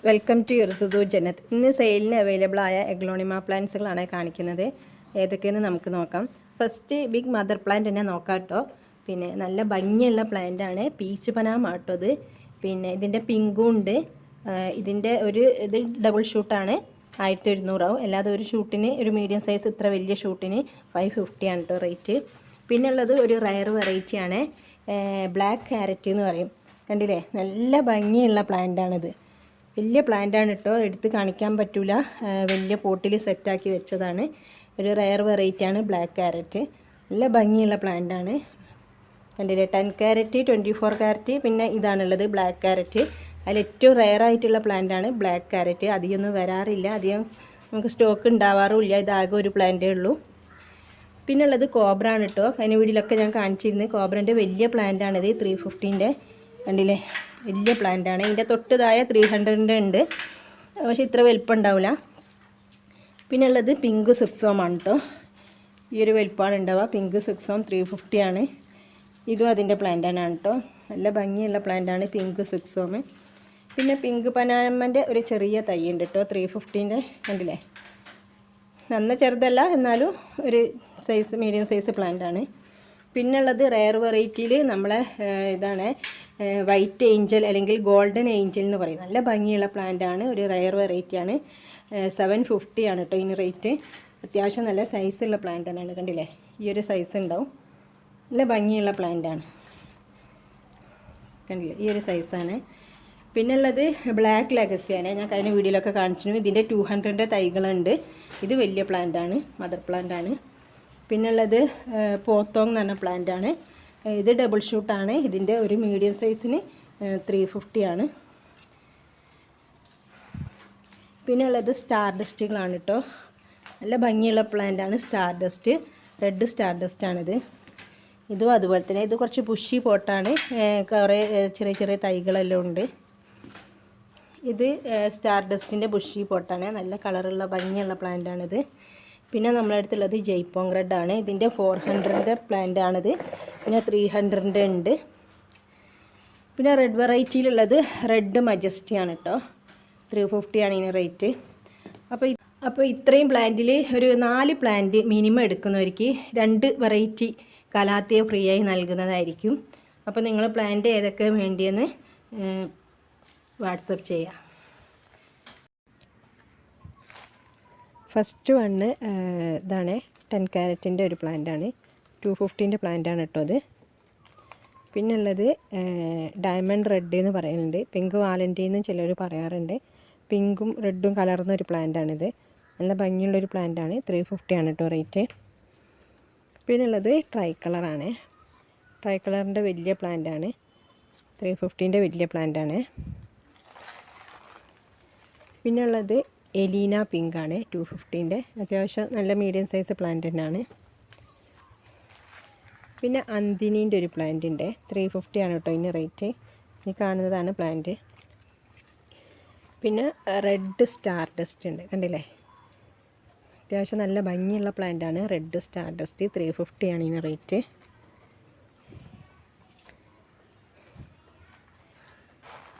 Welcome to യുർസുദു ജന്നത്ത്. ഇന്ന് സെയിലിന് available ആയ aglaonema പ്ലാന്റ്സുകളാണ് കാണിക്കുന്നത്. ഏതൊക്കെയെന്ന് നമുക്ക് നോക്കാം. ഫസ്റ്റ് ബിഗ് മദർ പ്ലാന്റ് തന്നെ നോക്കാം കേട്ടോ. പിന്നെ നല്ല ഭംഗിയുള്ള പ്ലാന്റാണ്, പീച്ച് പനാമ കേട്ടോ ഇത്. പിന്നെ ഇതിൻ്റെ പിങ്കും ഉണ്ട്. ഇതിൻ്റെ ഇത് ഡബിൾ ഷൂട്ടാണ്, 1100 ആവും. അല്ലാതെ ഒരു ഷൂട്ടിന്, ഒരു മീഡിയം സൈസ് ഇത്ര വലിയ ഷൂട്ടിന് 550 ആണ് കേട്ടോ റേറ്റ്. പിന്നെ ഉള്ളത് ഒരു റയർ വെറൈറ്റിയാണ്, ബ്ലാക്ക് ക്യാരറ്റ് എന്ന് പറയും. കണ്ടില്ലേ, നല്ല ഭംഗിയുള്ള പ്ലാന്റാണിത്. വലിയ പ്ലാന്റാണ് കേട്ടോ, എടുത്ത് കാണിക്കാൻ പറ്റില്ല. വലിയ പോട്ടിൽ സെറ്റാക്കി വെച്ചതാണ്. ഒരു റയർ വെറൈറ്റിയാണ് ബ്ലാക്ക് ക്യാരറ്റ്. നല്ല ഭംഗിയുള്ള പ്ലാന്റാണ്. കണ്ടില്ലേ, 10 ക്യാരറ്റ്, 24 ക്യാരറ്റ്, പിന്നെ ഇതാണുള്ളത് ബ്ലാക്ക് ക്യാരറ്റ്. അതിൽ ഏറ്റവും റയർ ആയിട്ടുള്ള പ്ലാന്റാണ് ബ്ലാക്ക് ക്യാരറ്റ്. അധികമൊന്നും വരാറില്ല, അധികം നമുക്ക് സ്റ്റോക്ക് ഉണ്ടാവാറുമില്ല. ഇതാകെ ഒരു പ്ലാന്റേ ഉള്ളൂ. പിന്നെ ഉള്ളത് കോബ്ര ആണ് കേട്ടോ. അതിന് വീട്ടിലൊക്കെ ഞാൻ കാണിച്ചിരുന്നു. കോബ്രൻ്റെ വലിയ പ്ലാന്റാണിത്, 350ൻ്റെ. കണ്ടില്ലേ, വലിയ പ്ലാന്റാണ്. ഇതിൻ്റെ തൊട്ടതായ 300ൻ്റെ ഉണ്ട്, പക്ഷേ ഇത്ര വലിപ്പം ഉണ്ടാവില്ല. പിന്നെ ഉള്ളത് പിങ്ക് സിക്സോമാണ് കേട്ടോ. ഈ ഒരു വലിപ്പമാണ് ഉണ്ടാവുക. പിങ്ക് സിക്സോം 350 ആണ്. ഇതും അതിൻ്റെ പ്ലാന്റാണ് കേട്ടോ. നല്ല ഭംഗിയുള്ള പ്ലാന്റാണ് പിങ്ക് സിക്സോം. പിന്നെ പിങ്ക് പനാമൻ്റെ ഒരു ചെറിയ തൈ ഉണ്ട് കേട്ടോ, 350ൻ്റെ. കണ്ടില്ലേ, നന്ന ചെറുതല്ല, എന്നാലും ഒരു സൈസ്, മീഡിയം സൈസ് പ്ലാന്റാണ്. പിന്നുള്ളത് റയർ വെറൈറ്റിയിൽ നമ്മളെ ഇതാണ് വൈറ്റ് ഏഞ്ചൽ അല്ലെങ്കിൽ ഗോൾഡൻ ഏഞ്ചൽ എന്ന് പറയും. നല്ല ഭംഗിയുള്ള പ്ലാന്റാണ്, ഒരു റയർ വെറൈറ്റിയാണ്. 750 ആണ് കേട്ടോ ഇതിന് റേറ്റ്. അത്യാവശ്യം നല്ല സൈസുള്ള പ്ലാന്റ് തന്നെയാണ്. കണ്ടില്ലേ, ഈ ഒരു സൈസ് ഉണ്ടാവും. നല്ല ഭംഗിയുള്ള പ്ലാന്റാണ്. കണ്ടില്ലേ, ഈ ഒരു സൈസാണ്. പിന്നുള്ളത് ബ്ലാക്ക് ലെഗസിയാണ്. ഞാൻ കഴിഞ്ഞ വീഡിയോയിലൊക്കെ കാണിച്ചിരുന്നു. ഇതിൻ്റെ 200ൻ്റെ തൈകളുണ്ട്. ഇത് വലിയ പ്ലാന്റാണ്, മദർ പ്ലാന്റാണ്. പിന്നുള്ളത് പോത്തോങ് എന്ന് പറഞ്ഞ പ്ലാന്റാണ്. ഇത് ഡബിൾ ഷൂട്ടാണ്. ഇതിൻ്റെ ഒരു മീഡിയം സൈസിന് 350 ആണ്. പിന്നെ ഉള്ളത് സ്റ്റാർ ഡസ്റ്റുകളാണ് കേട്ടോ. നല്ല ഭംഗിയുള്ള പ്ലാന്റാണ് സ്റ്റാർ ഡസ്റ്റ്. റെഡ് സ്റ്റാർ ഡസ്റ്റാണിത്. ഇതും അതുപോലെ തന്നെ. ഇത് കുറച്ച് പുഷി പോട്ടാണ്, കുറേ ചെറിയ ചെറിയ തൈകളെല്ലാം ഉണ്ട്. ഇത് സ്റ്റാർ ഡസ്റ്റിൻ്റെ ബുഷി പോട്ടാണ്. നല്ല കളറുള്ള ഭംഗിയുള്ള പ്ലാന്റാണിത്. പിന്നെ നമ്മളെ അടുത്തുള്ളത് ജയ്പോങ് റെഡ് ആണ്. ഇതിൻ്റെ 400ൻ്റെ പ്ലാന്റ് ആണിത്. പിന്നെ 300ൻ്റെ ഉണ്ട്. പിന്നെ റെഡ് വെറൈറ്റിയിലുള്ളത് റെഡ് മജസ്റ്റി ആണ് കേട്ടോ. 350 ആണ് ഇതിന് റേറ്റ്. അപ്പോൾ ഇത്രയും പ്ലാന്റിൽ ഒരു 4 പ്ലാന്റ് മിനിമം എടുക്കുന്നവർക്ക് 2 വെറൈറ്റി കലാത്തിയ ഫ്രീ ആയി നൽകുന്നതായിരിക്കും. അപ്പോൾ നിങ്ങൾ പ്ലാന്റ് ഏതൊക്കെ വേണ്ടിയെന്ന് വാട്സപ്പ് ചെയ്യാം. ഫസ്റ്റ് വണ്ണ് ഇതാണ്, 10 ക്യാരറ്റിൻ്റെ ഒരു പ്ലാന്റാണ്. 250ൻ്റെ പ്ലാന്റാണ് കേട്ടോ അത്. പിന്നുള്ളത് ഡയമണ്ട് റെഡ് എന്ന് പറയുന്നുണ്ട്. പിങ്ക് വാലൻ്റീന്ന് ചിലർ പറയാറുണ്ട്. പിങ്കും റെഡും കലർന്നൊരു പ്ലാന്റാണിത്. നല്ല ഭംഗിയുള്ളൊരു പ്ലാന്റാണ്. 350 ആണ് കേട്ടോ റേറ്റ്. പിന്നുള്ളത് ട്രൈ കളറാണ്. ട്രൈ കളറിൻ്റെ വലിയ പ്ലാന്റാണ്. 350ൻ്റെ വലിയ പ്ലാന്റാണ്. പിന്നുള്ളത് എലീന പിങ്ക് ആണ്, 250ൻ്റെ. അത്യാവശ്യം നല്ല മീഡിയം സൈസ് പ്ലാന്റ് തന്നെയാണ്. പിന്നെ അന്തിനീൻ്റെ ഒരു പ്ലാന്റ് ഉണ്ട്, 350 ആണ് കേട്ടോ ഇതിന് റേറ്റ്. ഈ കാണുന്നതാണ് പ്ലാന്റ്. പിന്നെ റെഡ് സ്റ്റാർ ഡസ്റ്റ് ഉണ്ട്, കണ്ടില്ലേ. അത്യാവശ്യം നല്ല ഭംഗിയുള്ള പ്ലാന്റാണ് റെഡ് സ്റ്റാർ ഡസ്റ്റ്. 350 ആണ് ഇതിന് റേറ്റ്.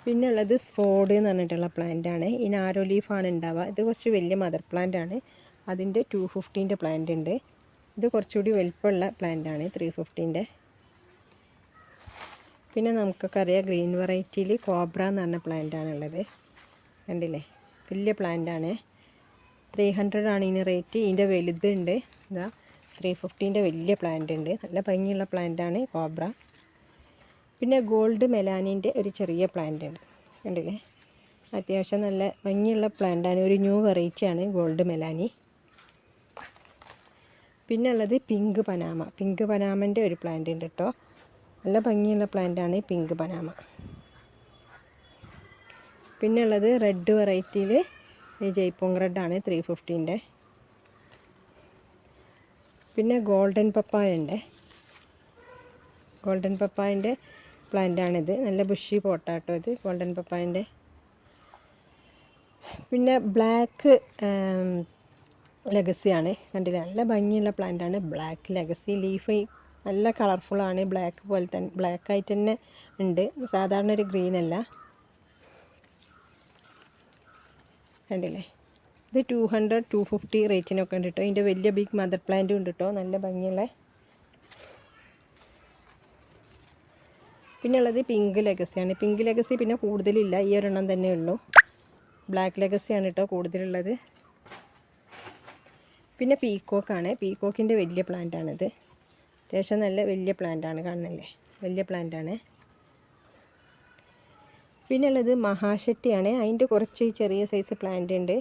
പിന്നെ ഉള്ളത് സ്ഫോഡ് എന്ന് പറഞ്ഞിട്ടുള്ള പ്ലാന്റാണ്. ഈ നാരോ ലീഫാണ് ഉണ്ടാവുക. ഇത് കുറച്ച് വലിയ മദർ പ്ലാന്റാണ്. അതിൻ്റെ 250ൻ്റെ പ്ലാന്റ് ഉണ്ട്. ഇത് കുറച്ചുകൂടി വലുപ്പമുള്ള പ്ലാന്റാണ്, 350ൻ്റെ. പിന്നെ നമുക്കൊക്കെ അറിയാം, ഗ്രീൻ വെറൈറ്റിയിൽ കോബ്ര എന്ന് പറഞ്ഞ പ്ലാന്റാണുള്ളത്. കണ്ടില്ലേ, വലിയ പ്ലാന്റാണ്. 300 ആണ് ഇതിന് റേറ്റ്. ഇതിൻ്റെ വലുതുണ്ട്, ഇതാ 350ൻ്റെ വലിയ പ്ലാന്റ് ഉണ്ട്. നല്ല ഭംഗിയുള്ള പ്ലാന്റാണ് കോബ്ര. പിന്നെ ഗോൾഡ് മെലാനിൻ്റെ ഒരു ചെറിയ പ്ലാന്റ് ഉണ്ട്, കണ്ടില്ലേ. അത്യാവശ്യം നല്ല ഭംഗിയുള്ള പ്ലാന്റാണ്. ഒരു ന്യൂ വെറൈറ്റിയാണ് ഗോൾഡ് മെലാനി. പിന്നെ ഉള്ളത് പിങ്ക് പനാമ. പിങ്ക് പനാമൻ്റെ ഒരു പ്ലാന്റ് ഉണ്ട് കേട്ടോ. നല്ല ഭംഗിയുള്ള പ്ലാന്റാണ് പിങ്ക് പനാമ. പിന്നെ ഉള്ളത് റെഡ് വെറൈറ്റിയിൽ ജയ്പോങ് റെഡാണ്, 350ൻ്റെ. പിന്നെ ഗോൾഡൻ പപ്പായ ഉണ്ട്. ഗോൾഡൻ പപ്പായൻ്റെ പ്ലാന്റാണിത്. നല്ല ബുഷി പോട്ടാട്ടോ ഇത്, ഗോൾഡൻ പപ്പായൻ്റെ. പിന്നെ ബ്ലാക്ക് ലെഗസിയാണ്, കണ്ടില്ല. നല്ല ഭംഗിയുള്ള പ്ലാന്റാണ് ബ്ലാക്ക് ലെഗസി. ലീഫ് നല്ല കളർഫുള്ളാണ്, ബ്ലാക്ക് പോലെ തന്നെ, ബ്ലാക്ക് ആയിട്ട് തന്നെ ഉണ്ട്. സാധാരണ ഒരു ഗ്രീൻ അല്ല. കണ്ടില്ലേ, ഇത് 200-250 റേറ്റിനൊക്കെ ഉണ്ട് കേട്ടോ. ഇതിൻ്റെ വലിയ ബിഗ് മദർ പ്ലാന്റും ഉണ്ട് കേട്ടോ, നല്ല ഭംഗിയുള്ള. പിന്നെ ഉള്ളത് പിങ്ക് ലെഗസിയാണ്. പിങ്ക് ലെഗസി പിന്നെ കൂടുതലില്ല, ഈ ഒരെണ്ണം തന്നെ ഉള്ളൂ. ബ്ലാക്ക് ലെഗസിയാണ് കേട്ടോ കൂടുതലുള്ളത്. പിന്നെ പീക്കോക്കാണ്. പീക്കോക്കിൻ്റെ വലിയ പ്ലാന്റാണിത്. അത്യാവശ്യം നല്ല വലിയ പ്ലാന്റാണ്, കാണുന്നില്ലേ, വലിയ പ്ലാന്റാണ്. പിന്നെ ഉള്ളത് മഹാശക്തിയാണ്. അതിൻ്റെ കുറച്ച് ചെറിയ സൈസ് പ്ലാന്റ് ഉണ്ട്.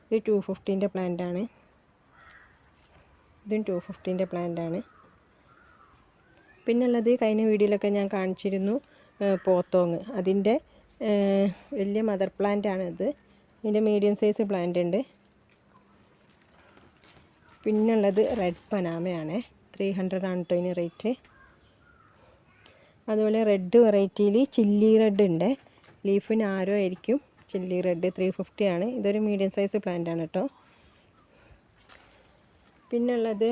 ഇത് 250ൻ്റെ പ്ലാന്റാണ്. ഇതും 250ൻ്റെ പ്ലാന്റാണ്. പിന്നെ ഉള്ളത് കഴിഞ്ഞ വീഡിയോയിലൊക്കെ ഞാൻ കാണിച്ചിരുന്നു പോത്തോങ്. അതിൻ്റെ വലിയ മദർ പ്ലാന്റാണ് ഇത്. ഇതിൻ്റെ മീഡിയം സൈസ് പ്ലാന്റ് ഉണ്ട്. പിന്നുള്ളത് റെഡ് പനാമയാണ്. 300 ആണ് കേട്ടോ ഇതിന് റേറ്റ്. അതുപോലെ റെഡ് വെറൈറ്റിയിൽ ചില്ലി റെഡ് ഉണ്ട്. ലീഫിന് ആരോ ആയിരിക്കും. ചില്ലി റെഡ് 350 ആണ്. ഇതൊരു മീഡിയം സൈസ് പ്ലാന്റ് ആണ് കേട്ടോ. പിന്നുള്ളത്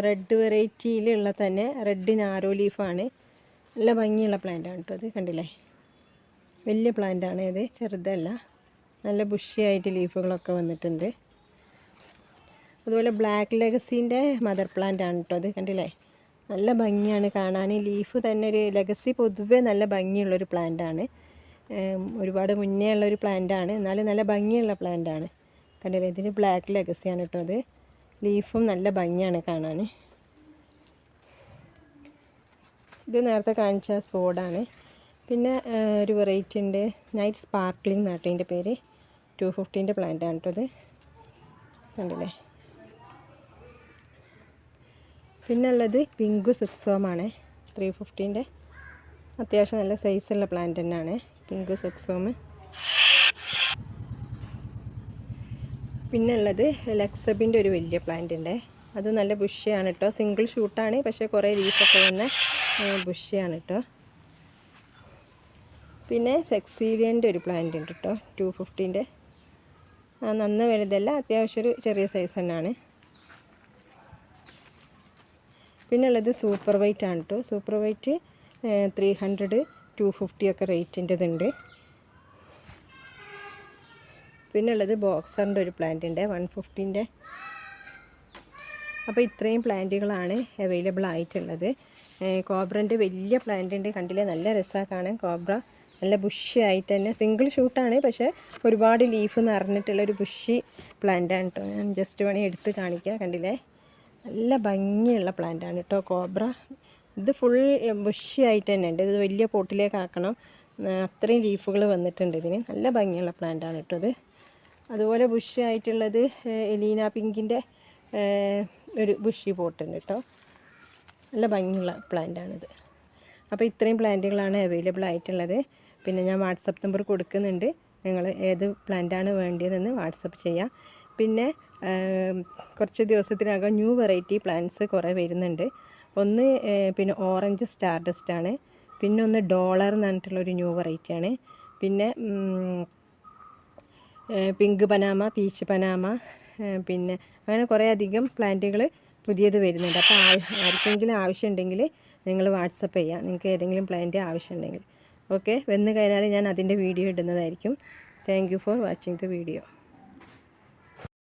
റെഡ് വെറൈറ്റിയിലുള്ള തന്നെ റെഡിന് ആരോ ലീഫാണ്. നല്ല ഭംഗിയുള്ള പ്ലാന്റാണ് കേട്ടോ. അത് കണ്ടില്ലേ, വലിയ പ്ലാന്റാണ് ഇത്, ചെറുതല്ല. നല്ല ബുഷിയായിട്ട് ലീഫുകളൊക്കെ വന്നിട്ടുണ്ട്. അതുപോലെ ബ്ലാക്ക് ലെഗസീൻ്റെ മദർ പ്ലാന്റ് ആണ് കേട്ടോ. അത് കണ്ടില്ലേ, നല്ല ഭംഗിയാണ് കാണാൻ. ലീഫ് തന്നെ ഒരു ലെഗസി പൊതുവേ നല്ല ഭംഗിയുള്ളൊരു പ്ലാന്റാണ്. ഒരുപാട് മുന്നേ ഉള്ളൊരു പ്ലാന്റാണ്, എന്നാലും നല്ല ഭംഗിയുള്ള പ്ലാന്റാണ്. കണ്ടില്ലേ, ഇതിന് ബ്ലാക്ക് ലെഗസിയാണ് കേട്ടോ. അത് ലീഫും നല്ല ഭംഗിയാണ് കാണാൻ. ഇത് നേരത്തെ കാണിച്ച സോഡാണ്. പിന്നെ ഒരു വെറൈറ്റി ഉണ്ട്, നൈറ്റ് സ്പാർക്ലിംഗ് എന്നാട്ടോ ഇതിൻ്റെ പേര്. 250ൻ്റെ പ്ലാന്റാണ് കേട്ടോ. അത് കണ്ടില്ലേ. പിന്നുള്ളത് പിങ്കു സുക്സോമാണ്. 350ൻ്റെ അത്യാവശ്യം നല്ല സൈസുള്ള പ്ലാന്റ് തന്നെയാണ് പിങ്കു സുക്സോം. പിന്നുള്ളത് ലക്സബിൻ്റെ ഒരു വലിയ പ്ലാന്റ് ഉണ്ട്. അത് നല്ല ബുഷിയാണ് കേട്ടോ. സിംഗിൾ ഷൂട്ടാണ്, പക്ഷേ കുറേ ലീഫൊക്കെ വന്ന ബുഷിയാണ് കേട്ടോ. പിന്നെ സെക്സീലിയൻ്റെ ഒരു പ്ലാന്റ് ഉണ്ട് കേട്ടോ, 250ൻ്റെ. നന്ന വലുതല്ല, അത്യാവശ്യം ഒരു ചെറിയ സൈസ് തന്നെയാണ്. പിന്നെ ഉള്ളത് സൂപ്പർ വൈറ്റ് ആണ് കേട്ടോ. സൂപ്പർ വൈറ്റ് 300-250 ഒക്കെ റേറ്റിൻ്റെതുണ്ട്. പിന്നെ ഉള്ളത് ബോക്സറിൻ്റെ ഒരു പ്ലാന്റ് ഉണ്ട്, 150ൻ്റെ. അപ്പോൾ ഇത്രയും പ്ലാന്റുകളാണ് അവൈലബിൾ ആയിട്ടുള്ളത്. കോബ്രൻ്റെ വലിയ പ്ലാന്റ് ഉണ്ട്, കണ്ടില്ലേ, നല്ല രസമാണ് കാണാൻ. കോബ്ര നല്ല ബുഷി ആയിട്ട് തന്നെ, സിംഗിൾ ഷൂട്ടാണ്, പക്ഷേ ഒരുപാട് ലീഫ് നിറഞ്ഞിട്ടുള്ളൊരു ബുഷി പ്ലാന്റാണ് കേട്ടോ. ഞാൻ ജസ്റ്റ് വേണേൽ എടുത്ത് കാണിക്കാം. കണ്ടില്ലേ, നല്ല ഭംഗിയുള്ള പ്ലാന്റാണ് കേട്ടോ കോബ്ര. ഇത് ഫുൾ ബുഷി ആയിട്ട് തന്നെ ഉണ്ട്. ഇത് വലിയ പോട്ടിലേക്ക് ആക്കണം, അത്രയും ലീഫുകൾ വന്നിട്ടുണ്ട് ഇതിന്. നല്ല ഭംഗിയുള്ള പ്ലാന്റാണ് കേട്ടോ ഇത്. അതുപോലെ ബുഷി ആയിട്ടുള്ളത് എലീന പിങ്കിൻ്റെ ഒരു ബുഷി പോട്ടുണ്ട് കേട്ടോ. നല്ല ഭംഗിയുള്ള പ്ലാന്റാണിത്. അപ്പോൾ ഇത്രയും പ്ലാന്റുകളാണ് അവൈലബിൾ ആയിട്ടുള്ളത്. പിന്നെ ഞാൻ വാട്സപ്പ് നമ്പർ കൊടുക്കുന്നുണ്ട്, നിങ്ങൾ ഏത് പ്ലാന്റാണ് വേണ്ടിയതെന്ന് വാട്സപ്പ് ചെയ്യാം. പിന്നെ കുറച്ച് ദിവസത്തിനകം ന്യൂ വെറൈറ്റി പ്ലാന്റ്സ് കുറേ വരുന്നുണ്ട്. ഒന്ന് പിന്നെ ഓറഞ്ച് സ്റ്റാർ ഡസ്റ്റാണ്. പിന്നെ ഒന്ന് ഡോളർ എന്ന് പറഞ്ഞിട്ടുള്ളൊരു ന്യൂ വെറൈറ്റിയാണ്. പിന്നെ പിങ്ക് പനാമ, പീച്ച് പനാമ, പിന്നെ അങ്ങനെ കുറേ അധികം പ്ലാന്റുകൾ പുതിയത് വരുന്നുണ്ട്. അപ്പോൾ ആർക്കെങ്കിലും ആവശ്യമുണ്ടെങ്കിൽ നിങ്ങൾ വാട്സപ്പ് ചെയ്യാം, നിങ്ങൾക്ക് ഏതെങ്കിലും പ്ലാന്റ് ആവശ്യമുണ്ടെങ്കിൽ. ഓക്കെ, വന്നു കഴിഞ്ഞാൽ ഞാൻ അതിൻ്റെ വീഡിയോ ഇടുന്നതായിരിക്കും. Thank you for watching the video.